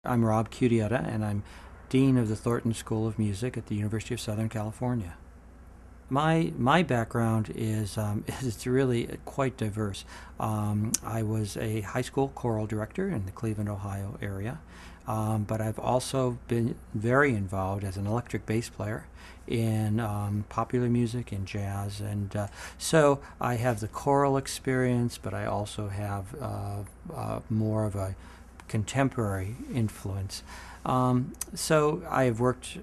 I'm Rob Cutietta, and I'm Dean of the Thornton School of Music at the University of Southern California. My background is is really quite diverse. I was a high school choral director in the Cleveland, Ohio area, but I've also been very involved as an electric bass player in popular music and jazz, and so I have the choral experience, but I also have more of a contemporary influence. So I have worked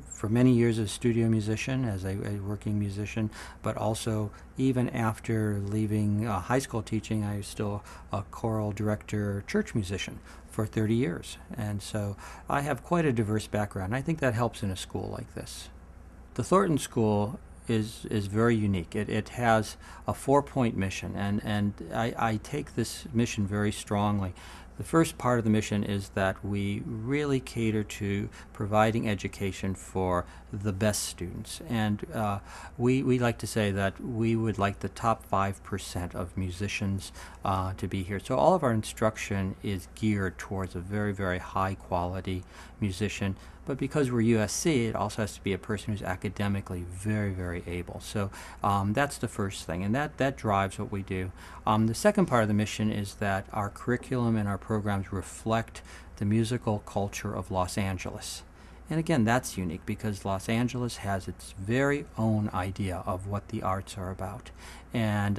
for many years as a studio musician, as a working musician, but also even after leaving high school teaching, I was still a choral director, church musician for 30 years. And so I have quite a diverse background. I think that helps in a school like this. The Thornton School is very unique. It has a 4-point mission, and I take this mission very strongly. The first part of the mission is that we really cater to providing education for the best students. And we like to say that we would like the top 5% of musicians to be here. So all of our instruction is geared towards a very, very high quality musician. But because we're USC, it also has to be a person who's academically very, very able. So that's the first thing, and that drives what we do. The second part of the mission is that our curriculum and our programs reflect the musical culture of Los Angeles. And again, that's unique because Los Angeles has its very own idea of what the arts are about. And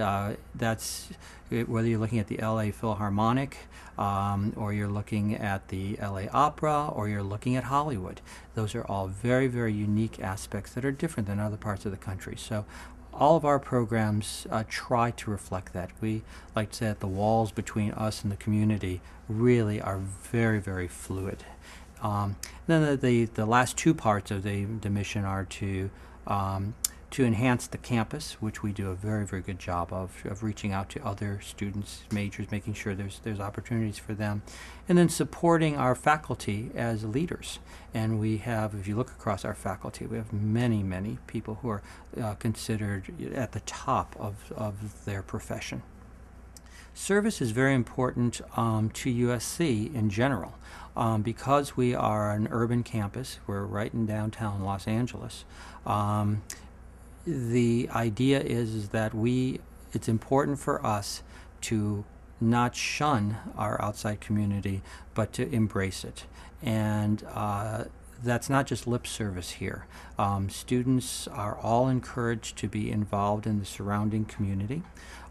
that's whether you're looking at the LA Philharmonic, or you're looking at the LA Opera, or you're looking at Hollywood. Those are all very, very unique aspects that are different than other parts of the country. So all of our programs try to reflect that. We like to say that the walls between us and the community really are very, very fluid. Then the last two parts of the mission are to enhance the campus, which we do a very, very good job of reaching out to other students, majors, making sure there's opportunities for them, and then supporting our faculty as leaders. And we have, if you look across our faculty, we have many, many people who are considered at the top of their profession. Service is very important to USC in general. Because we are an urban campus, we're right in downtown Los Angeles. The idea is that it's important for us to not shun our outside community, but to embrace it. And that's not just lip service here. Students are all encouraged to be involved in the surrounding community.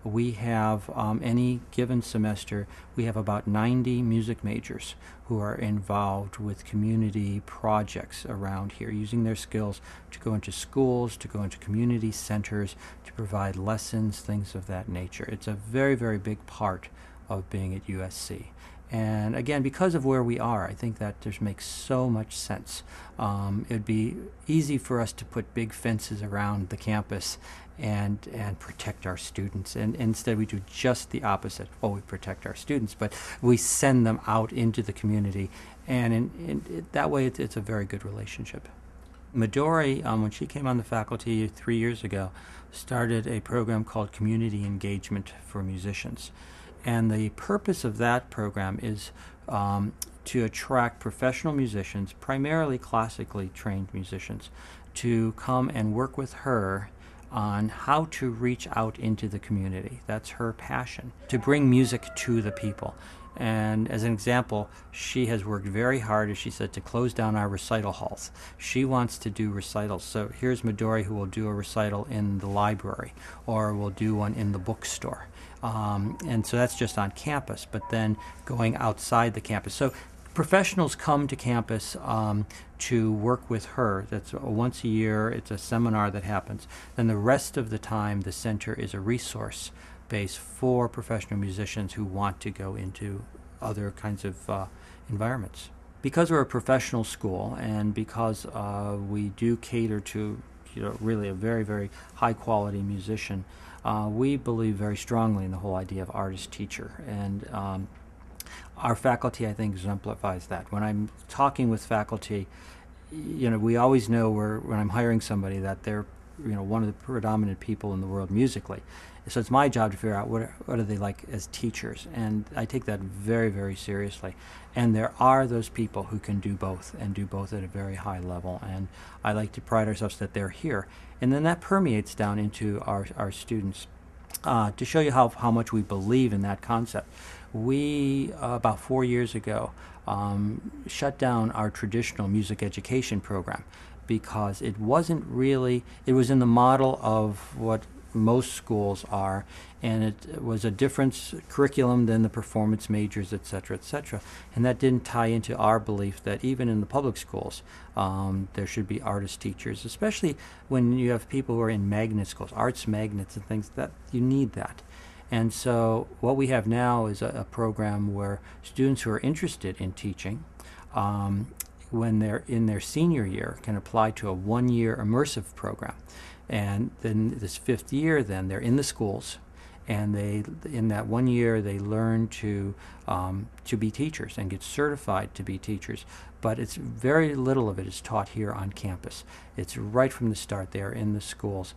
We have, any given semester, we have about 90 music majors who are involved with community projects around here, using their skills to go into schools, to go into community centers, to provide lessons, things of that nature. It's a very, very big part of being at USC. And again, because of where we are, I think that just makes so much sense. It'd be easy for us to put big fences around the campus and protect our students. And instead we do just the opposite. Well, we protect our students, but we send them out into the community. And that way it's a very good relationship. Midori, when she came on the faculty 3 years ago, started a program called Community Engagement for Musicians. And the purpose of that program is to attract professional musicians, primarily classically trained musicians, to come and work with her on how to reach out into the community. That's her passion, to bring music to the people. And as an example, she has worked very hard, as she said, to close down our recital halls. She wants to do recitals. So here's Midori, who will do a recital in the library, or will do one in the bookstore. And so that's just on campus, but then going outside the campus. So professionals come to campus to work with her. That's once a year. It's a seminar that happens. Then the rest of the time, the center is a resource base for professional musicians who want to go into other kinds of environments. Because we're a professional school, and because we do cater to really a very, very high quality musician, we believe very strongly in the whole idea of artist-teacher. And our faculty, I think, exemplifies that. When I'm talking with faculty, we always know when I'm hiring somebody that they're one of the predominant people in the world musically. So it's my job to figure out what are they like as teachers, and I take that very, very seriously. And there are those people who can do both and do both at a very high level, and I like to pride ourselves that they're here. And then that permeates down into our students. To show you how much we believe in that concept, we, about 4 years ago, shut down our traditional music education program because it wasn't really, it was in the model of what most schools are, and it was a different curriculum than the performance majors, et cetera, and that didn't tie into our belief that even in the public schools there should be artist teachers, especially when you have people who are in magnet schools, arts magnets and things, that you need that. And so what we have now is a program where students who are interested in teaching, when they're in their senior year, can apply to a 1-year immersive program. And then this 5th year, then they're in the schools, and they, in that 1 year, they learn to be teachers and get certified to be teachers. But it's very little of it is taught here on campus. It's right from the start. They're in the schools,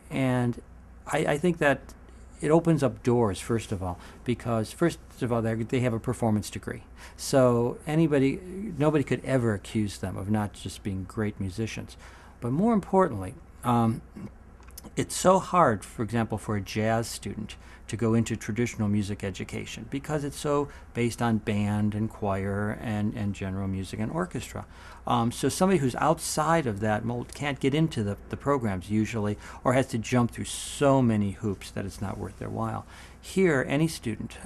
and I think that it opens up doors, first of all, because first of all they have a performance degree. So nobody could ever accuse them of not just being great musicians. But more importantly, it's so hard, for example, for a jazz student to go into traditional music education because it's so based on band and choir and general music and orchestra. So somebody who's outside of that mold can't get into the programs usually, or has to jump through so many hoops that it's not worth their while. Here, any student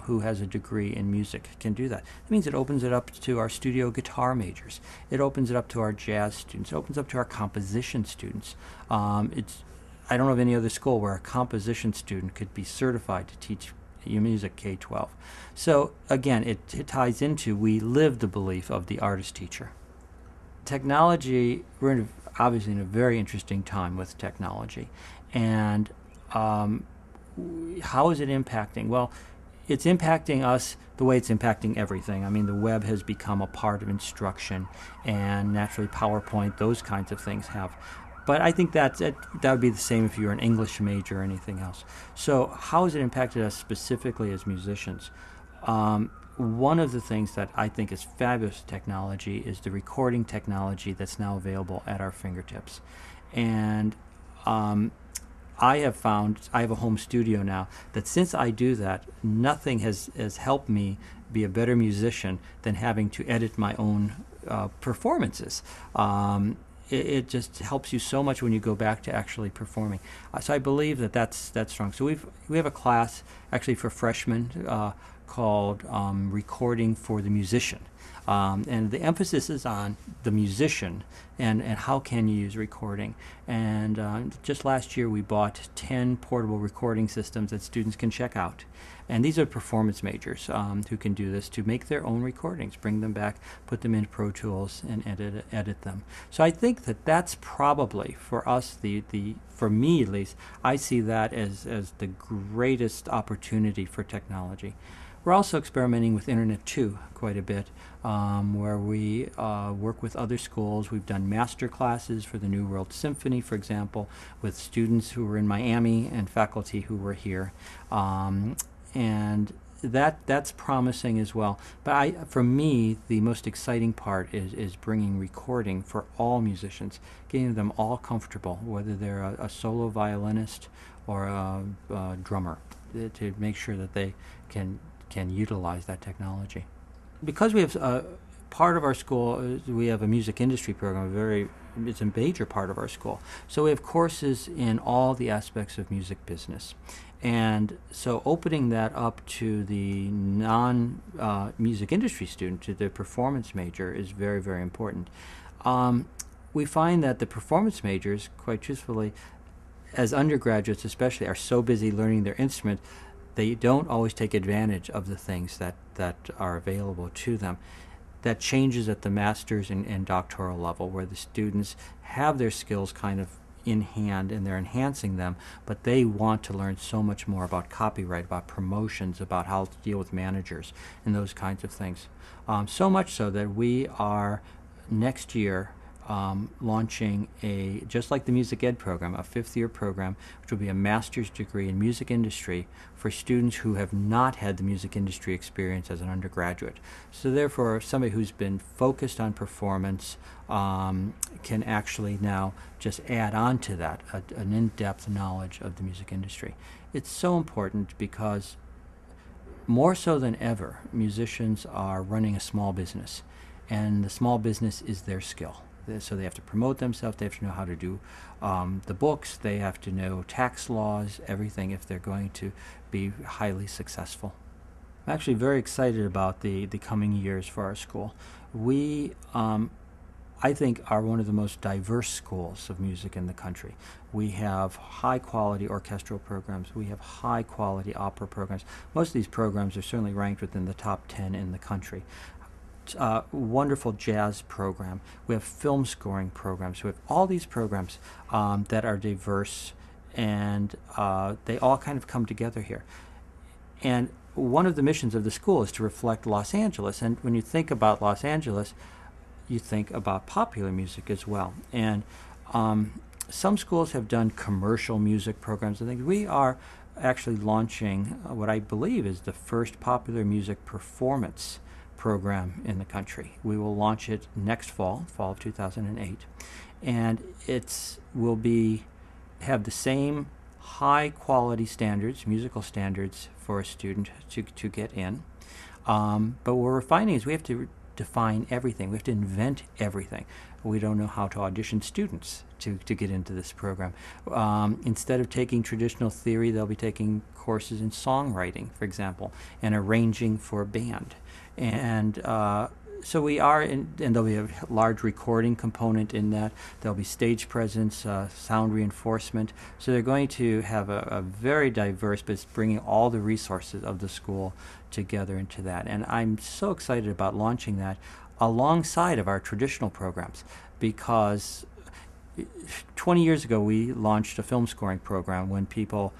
who has a degree in music can do that. It means it opens it up to our studio guitar majors. It opens it up to our jazz students. It opens up to our composition students. I don't know of any other school where a composition student could be certified to teach music K-12. So again, it ties into, we live the belief of the artist teacher. Technology, we're obviously in a very interesting time with technology. And how is it impacting? Well, it's impacting us the way it's impacting everything. I mean, the web has become a part of instruction, and naturally PowerPoint, those kinds of things have. But I think that would be the same if you were an English major or anything else. So how has it impacted us specifically as musicians? One of the things that I think is fabulous technology is the recording technology that's now available at our fingertips. And I have found, I have a home studio now, that since I do that, nothing has helped me be a better musician than having to edit my own performances. It just helps you so much when you go back to actually performing. So I believe that's strong. So we have a class actually for freshmen called Recording for the Musician. And the emphasis is on the musician and how can you use recording. And just last year we bought 10 portable recording systems that students can check out. And these are performance majors who can do this, to make their own recordings, bring them back, put them in Pro Tools, and edit them. So I think that's probably, for us, for me at least, I see that as the greatest opportunity for technology. We're also experimenting with Internet 2 quite a bit, where we work with other schools. We've done master classes for the New World Symphony, for example, with students who were in Miami and faculty who were here. And that's promising as well. But for me, the most exciting part is bringing recording for all musicians, getting them all comfortable, whether they're a solo violinist or a drummer, to make sure that they can utilize that technology. Because we have part of our school, we have a music industry program, it's a major part of our school. So we have courses in all the aspects of music business. And so opening that up to the non-music industry student, to the performance major, is very, very important. We find that the performance majors, quite truthfully, as undergraduates especially, are so busy learning their instrument, they don't always take advantage of the things that are available to them. That changes at the master's and doctoral level, where the students have their skills kind of in hand and they're enhancing them, but they want to learn so much more about copyright, about promotions, about how to deal with managers and those kinds of things. So much so that we are next year launching just like the music ed program, a fifth-year program, which will be a master's degree in music industry for students who have not had the music industry experience as an undergraduate. So therefore, somebody who's been focused on performance can actually now just add on to that an in-depth knowledge of the music industry. It's so important because more so than ever, musicians are running a small business, and the small business is their skill. So they have to promote themselves, they have to know how to do the books, they have to know tax laws, everything if they're going to be highly successful. I'm actually very excited about the coming years for our school. We, I think, are one of the most diverse schools of music in the country. We have high-quality orchestral programs. We have high-quality opera programs. Most of these programs are certainly ranked within the top 10 in the country. Wonderful jazz program. We have film scoring programs. We have all these programs that are diverse, and they all kind of come together here. And one of the missions of the school is to reflect Los Angeles. And when you think about Los Angeles, you think about popular music as well. And some schools have done commercial music programs and things. We are actually launching what I believe is the first popular music performance program in the country. We will launch it next fall of 2008, and it will have the same high quality standards, musical standards, for a student to get in. But what we're finding is we have to define everything. We have to invent everything. We don't know how to audition students to get into this program. Instead of taking traditional theory, they'll be taking courses in songwriting, for example, and arranging for a band. And so we are, and there'll be a large recording component in that. There'll be stage presence, sound reinforcement. So they're going to have a very diverse, but it's bringing all the resources of the school together into that. And I'm so excited about launching that alongside of our traditional programs, because 20 years ago we launched a film scoring program when people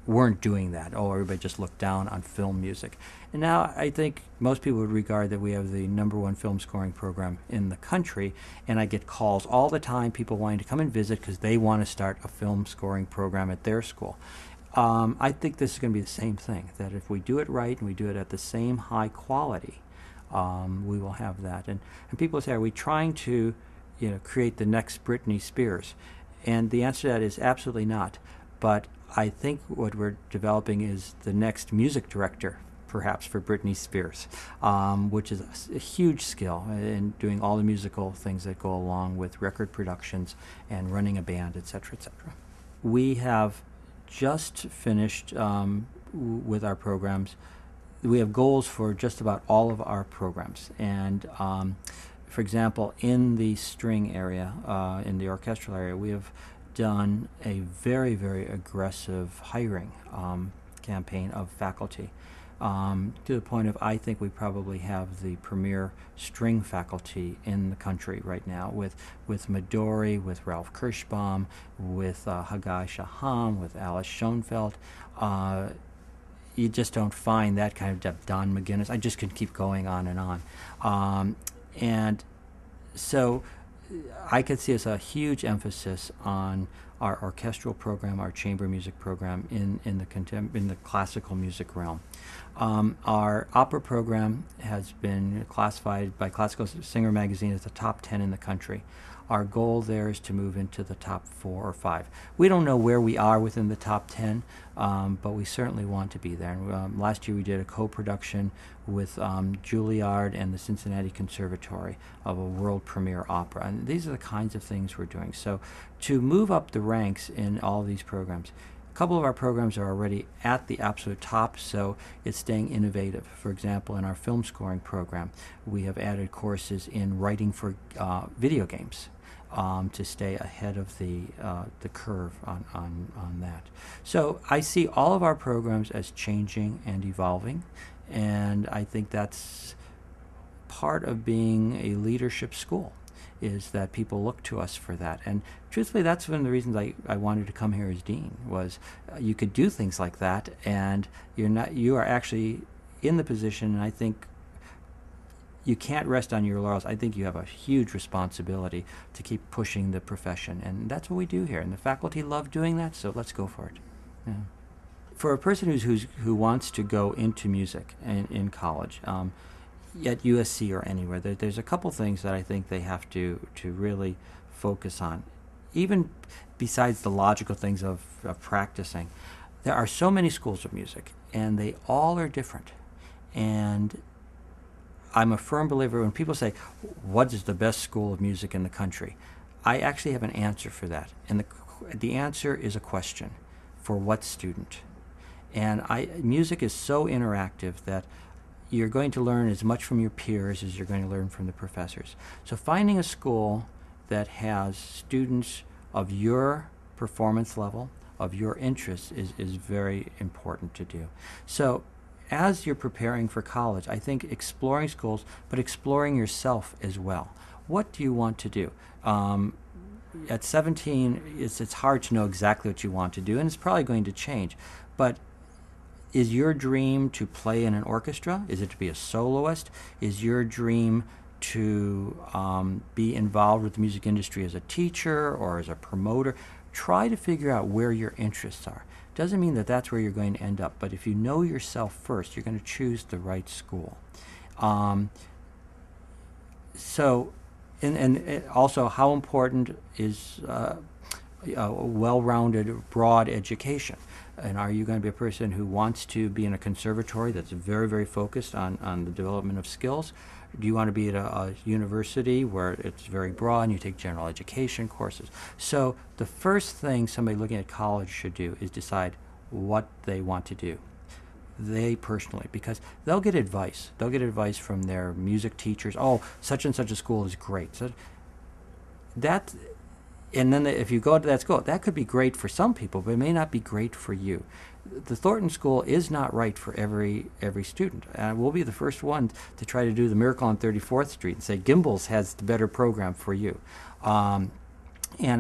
weren't doing that. Oh, everybody just looked down on film music. And now I think most people would regard that we have the #1 film scoring program in the country, and I get calls all the time, people wanting to come and visit because they want to start a film scoring program at their school. I think this is going to be the same thing, that if we do it right and we do it at the same high quality, we will have that. And people say, are we trying to create the next Britney Spears? And the answer to that is absolutely not. But I think what we're developing is the next music director, perhaps, for Britney Spears, which is a huge skill in doing all the musical things that go along with record productions and running a band, etc., etc. We have just finished with our programs. We have goals for just about all of our programs. And for example, in the string area, in the orchestral area, we have done a very, very aggressive hiring campaign of faculty, to the point of I think we probably have the premier string faculty in the country right now, with Midori, with Ralph Kirschbaum, with Hagai Shaham, with Alice Schoenfeld. You just don't find that kind of depth. Don McGinnis. I just could keep going on and on. And so I could see as a huge emphasis on our orchestral program, our chamber music program in the classical music realm. Our opera program has been classified by Classical Singer magazine as the top 10 in the country. Our goal there is to move into the top 4 or 5. We don't know where we are within the top 10, but we certainly want to be there. And, last year we did a co-production with Juilliard and the Cincinnati Conservatory of a world premiere opera. And these are the kinds of things we're doing. So to move up the ranks in all of these programs, a couple of our programs are already at the absolute top, so it's staying innovative. For example, in our film scoring program, we have added courses in writing for video games. To stay ahead of the curve on that. So I see all of our programs as changing and evolving, and I think that's part of being a leadership school, is that people look to us for that. And truthfully, that's one of the reasons I wanted to come here as dean, was you could do things like that, and you are actually in the position, and I think you can't rest on your laurels. I think you have a huge responsibility to keep pushing the profession, and that's what we do here. And the faculty love doing that, so let's go for it. Yeah. For a person who wants to go into music in college, at USC or anywhere, there's a couple things that I think they have to really focus on, even besides the logical things of practicing. There are so many schools of music, and they all are different. And I'm a firm believer when people say, what is the best school of music in the country? I actually have an answer for that. And the answer is a question. For what student? And music is so interactive that you're going to learn as much from your peers as you're going to learn from the professors. So finding a school that has students of your performance level, of your interests, is very important to do. So as you're preparing for college, I think exploring schools, but exploring yourself as well. What do you want to do? At 17, it's hard to know exactly what you want to do, and it's probably going to change. But is your dream to play in an orchestra? Is it to be a soloist? Is your dream to be involved with the music industry as a teacher or as a promoter? Try to figure out where your interests are. Doesn't mean that that's where you're going to end up, but if you know yourself first, you're going to choose the right school. And also, how important is a well-rounded, broad education? And are you going to be a person who wants to be in a conservatory that's very, very focused on the development of skills? Do you want to be at a university where it's very broad and you take general education courses? So the first thing somebody looking at college should do is decide what they want to do. They personally, because they'll get advice. They'll get advice from their music teachers. Oh, such and such a school is great. So and then if you go to that school, that could be great for some people, but it may not be great for you. The Thornton School is not right for every student. And we'll be the first one to try to do the miracle on 34th Street and say Gimbel's has the better program for you. And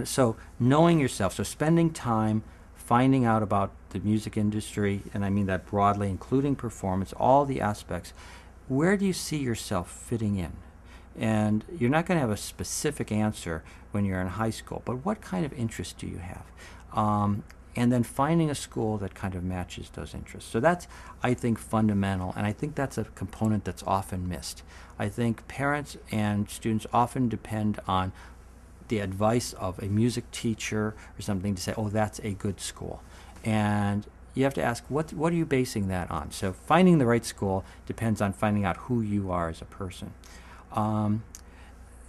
so knowing yourself, so spending time finding out about the music industry, and I mean that broadly, including performance, all the aspects. Where do you see yourself fitting in? And you're not going to have a specific answer when you're in high school, but what kind of interest do you have? And then finding a school that kind of matches those interests. So that's, I think, fundamental, and I think that's a component that's often missed. I think parents and students often depend on the advice of a music teacher or something to say, oh, that's a good school. And you have to ask, what are you basing that on? So finding the right school depends on finding out who you are as a person.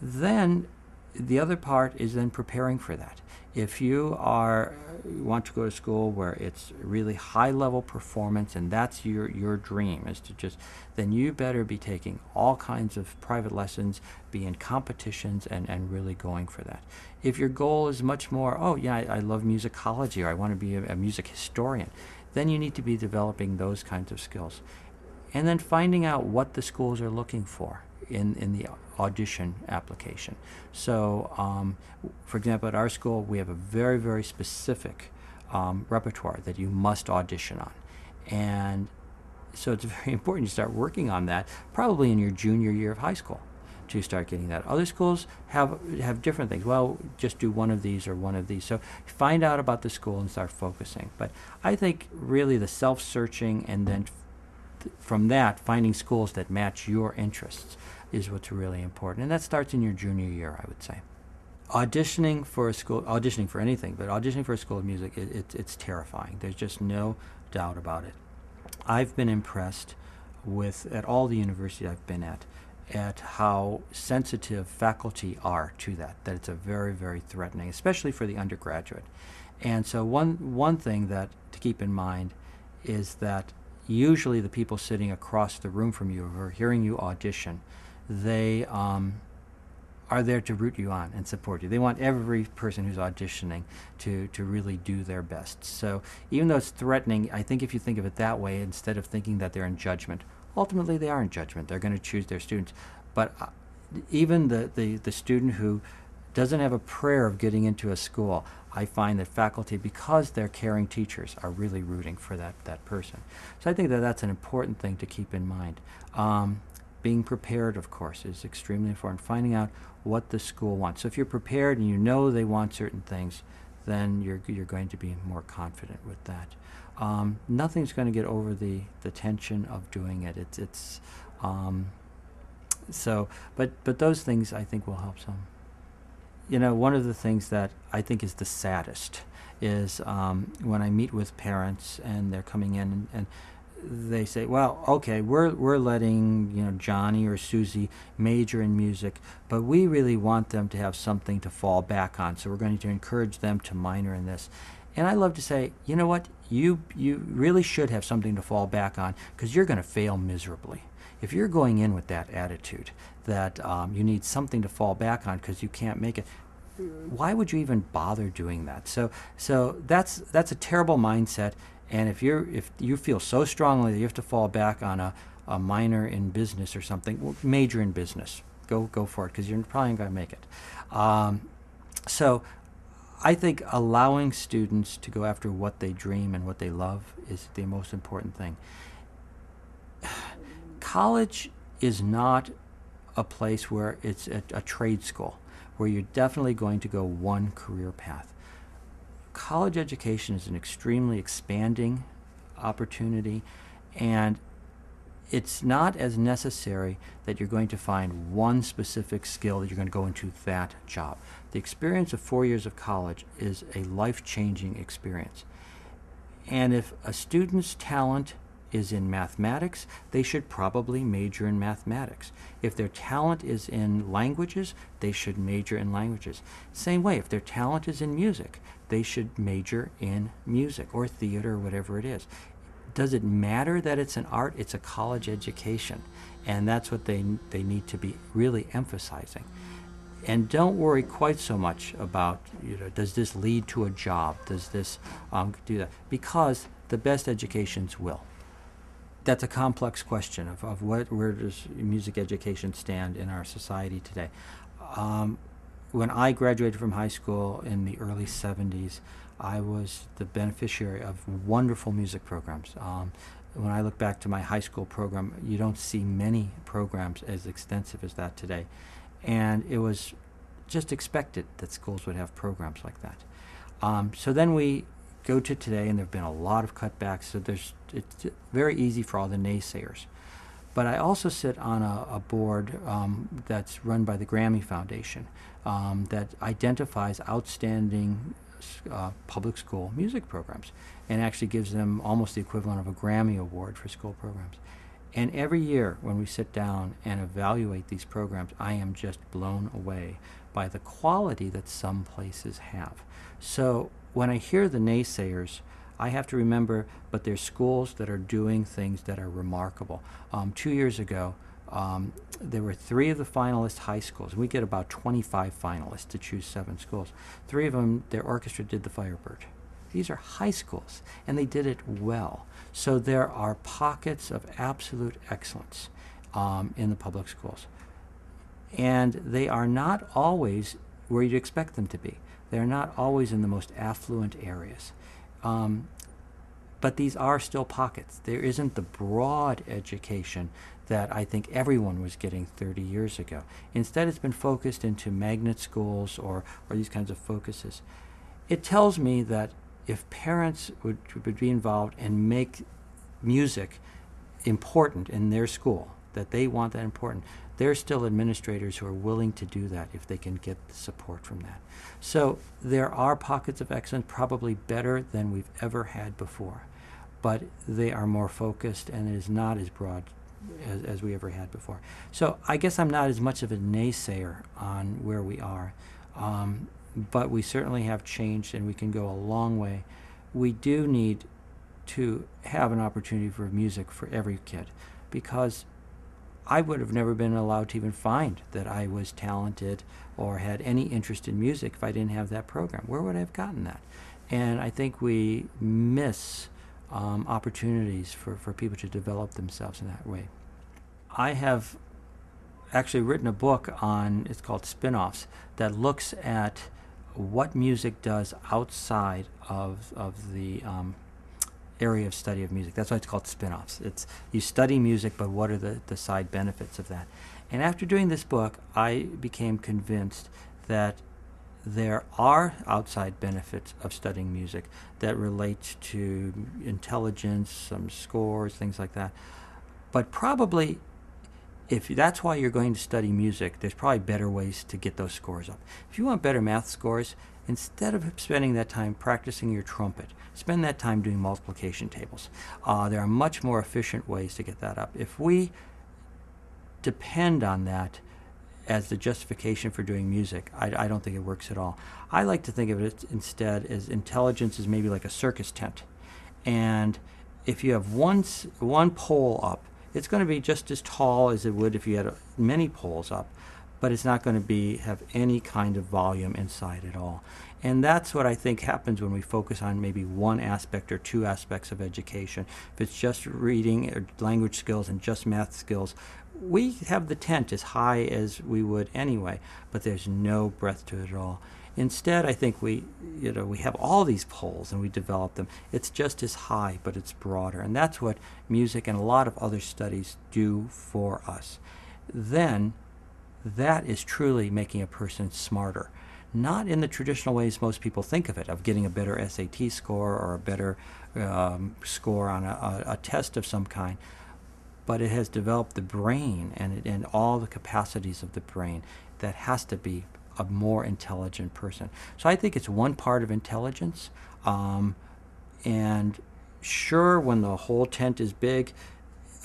Then the other part is then preparing for that. If you want to go to school where it's really high-level performance and that's your dream is to then you better be taking all kinds of private lessons, be in competitions, and really going for that. If your goal is much more, oh yeah, I love musicology, or I want to be a music historian, then you need to be developing those kinds of skills. And then finding out what the schools are looking for in the audition application. So, for example, at our school, we have a very, very specific repertoire that you must audition on. And so it's very important you start working on that probably in your junior year of high school to start getting that. Other schools have different things. Well, just do one of these or one of these. So find out about the school and start focusing. But I think really the self-searching and then from that, finding schools that match your interests is what's really important. And that starts in your junior year, I would say. Auditioning for anything, but auditioning for a school of music, it's terrifying. There's just no doubt about it. I've been impressed at all the universities I've been at how sensitive faculty are to that it's a very, very threatening, especially for the undergraduate. And so one thing that to keep in mind is that usually the people sitting across the room from you who are hearing you audition, they are there to root you on and support you. They want every person who's auditioning to really do their best. So even though it's threatening, I think if you think of it that way, instead of thinking that they're in judgment, ultimately they are in judgment. They're going to choose their students. But even the student who doesn't have a prayer of getting into a school, I find that faculty, because they're caring teachers, are really rooting for that person. So I think that that's an important thing to keep in mind. being prepared, of course, is extremely important. Finding out what the school wants. So if you're prepared and you know they want certain things, then you're going to be more confident with that. Nothing's going to get over the tension of doing it. But those things I think will help some. One of the things that I think is the saddest is when I meet with parents and they're coming in and they say, well, okay, we're letting Johnny or Susie major in music, but we really want them to have something to fall back on, so we're going to encourage them to minor in this. And I love to say, you know what, you really should have something to fall back on, because you're going to fail miserably. If you're going in with that attitude that you need something to fall back on because you can't make it, why would you even bother doing that? So that's a terrible mindset. And if you feel so strongly that you have to fall back on a minor in business or something, well, major in business. Go for it, because you're probably not going to make it. So I think allowing students to go after what they dream and what they love is the most important thing. College is not a place where it's a trade school, where you're definitely going to go one career path. College education is an extremely expanding opportunity, and it's not as necessary that you're going to find one specific skill that you're going to go into that job. The experience of 4 years of college is a life-changing experience. And if a student's talent is in mathematics, they should probably major in mathematics. If their talent is in languages, they should major in languages. Same way, if their talent is in music, they should major in music or theater or whatever it is. Does it matter that it's an art? It's a college education, and that's what they need to be really emphasizing. And don't worry quite so much about, does this lead to a job? Does this do that? Because the best educations will. That's a complex question of where does music education stand in our society today. When I graduated from high school in the early 70s, I was the beneficiary of wonderful music programs. When I look back to my high school program, you don't see many programs as extensive as that today. And it was just expected that schools would have programs like that. So then we go to today, and there have been a lot of cutbacks, so it's very easy for all the naysayers. But I also sit on a board that's run by the Grammy Foundation that identifies outstanding public school music programs and actually gives them almost the equivalent of a Grammy Award for school programs. And every year when we sit down and evaluate these programs, I am just blown away by the quality that some places have. So when I hear the naysayers, I have to remember, but there's schools that are doing things that are remarkable. 2 years ago, there were 3 of the finalist high schools. We get about 25 finalists to choose 7 schools. 3 of them, their orchestra did the Firebird. These are high schools, and they did it well. So there are pockets of absolute excellence in the public schools. And they are not always where you'd expect them to be. They're not always in the most affluent areas. But these are still pockets. There isn't the broad education that I think everyone was getting 30 years ago. Instead, it's been focused into magnet schools or these kinds of focuses. It tells me that if parents would be involved and make music important in their school, that they want that important, there's still administrators who are willing to do that if they can get the support from that. So there are pockets of excellence, probably better than we've ever had before, but they are more focused, and it is not as broad as we ever had before. So I guess I'm not as much of a naysayer on where we are, but we certainly have changed, and we can go a long way. We do need to have an opportunity for music for every kid, because I would have never been allowed to even find that I was talented or had any interest in music if I didn't have that program. Where would I have gotten that? And I think we miss opportunities for people to develop themselves in that way. I have actually written a book it's called Spinoffs, that looks at what music does outside of the area of study of music. That's why it's called Spinoffs. It's you study music, but what are the side benefits of that? And after doing this book, I became convinced that there are outside benefits of studying music that relate to intelligence, some scores, things like that. But probably, if that's why you're going to study music, there's probably better ways to get those scores up. If you want better math scores, instead of spending that time practicing your trumpet, spend that time doing multiplication tables. There are much more efficient ways to get that up. If we depend on that as the justification for doing music, I don't think it works at all. I like to think of it instead as intelligence is maybe like a circus tent. And if you have one pole up, it's going to be just as tall as it would if you had many poles up, but it's not going to have any kind of volume inside at all. And that's what I think happens when we focus on maybe one aspect or two aspects of education. If it's just reading or language skills and just math skills, we have the tent as high as we would anyway, but there's no breadth to it at all. Instead, I think we have all these poles and we develop them. It's just as high, but it's broader. And that's what music and a lot of other studies do for us. Then, that is truly making a person smarter. Not in the traditional ways most people think of it, of getting a better SAT score or a better score on a test of some kind, but it has developed the brain and all the capacities of the brain that has to be a more intelligent person. So I think it's one part of intelligence, and sure, when the whole tent is big,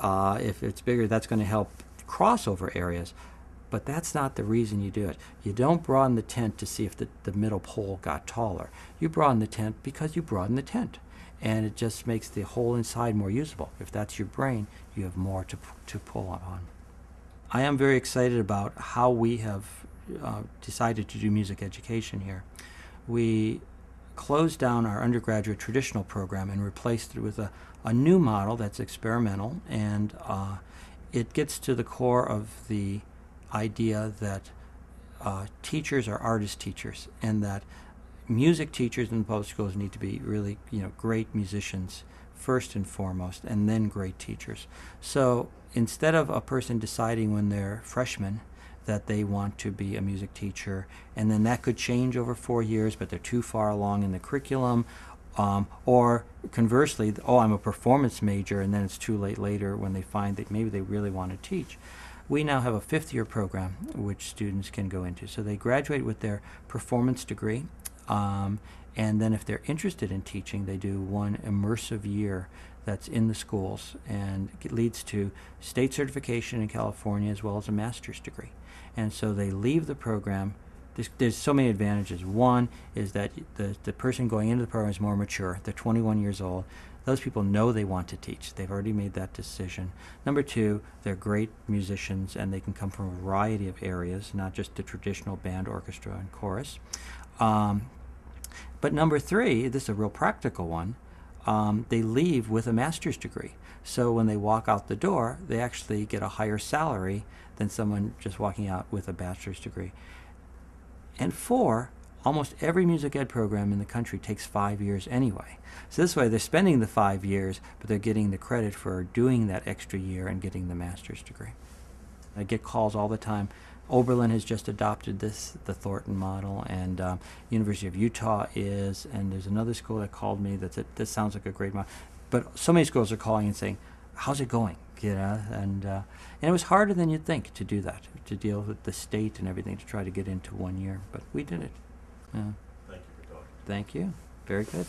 if it's bigger, that's going to help crossover areas. But that's not the reason you do it. You don't broaden the tent to see if the middle pole got taller. You broaden the tent because you broaden the tent. And it just makes the whole inside more usable. If that's your brain, you have more to pull on. I am very excited about how we have decided to do music education here. We closed down our undergraduate traditional program and replaced it with a new model that's experimental, and it gets to the core of the idea that teachers are artist teachers, and that music teachers in the public schools need to be really, great musicians first and foremost, and then great teachers. So instead of a person deciding when they're freshmen that they want to be a music teacher, and then that could change over 4 years, but they're too far along in the curriculum, or conversely, I'm a performance major, and then it's too late later when they find that maybe they really want to teach. We now have a fifth-year program which students can go into. So they graduate with their performance degree, and then if they're interested in teaching, they do one immersive year that's in the schools, and it leads to state certification in California as well as a master's degree. And so they leave the program. There's so many advantages. One is that the person going into the program is more mature. They're 21 years old. Those people know they want to teach. They've already made that decision. Number two, they're great musicians, and they can come from a variety of areas, not just the traditional band, orchestra, and chorus. But number three, this is a real practical one, they leave with a master's degree. So when they walk out the door, they actually get a higher salary than someone just walking out with a bachelor's degree. And four, almost every music ed program in the country takes 5 years anyway. So this way they're spending the 5 years, but they're getting the credit for doing that extra year and getting the master's degree. I get calls all the time. Oberlin has just adopted the Thornton Model, and University of Utah is, and there's another school that called me that said, this sounds like a great model. But so many schools are calling and saying, how's it going? And it was harder than you'd think to do that, to deal with the state and everything, to try to get into 1 year. But we did it. Thank you for talking. Thank you. Very good.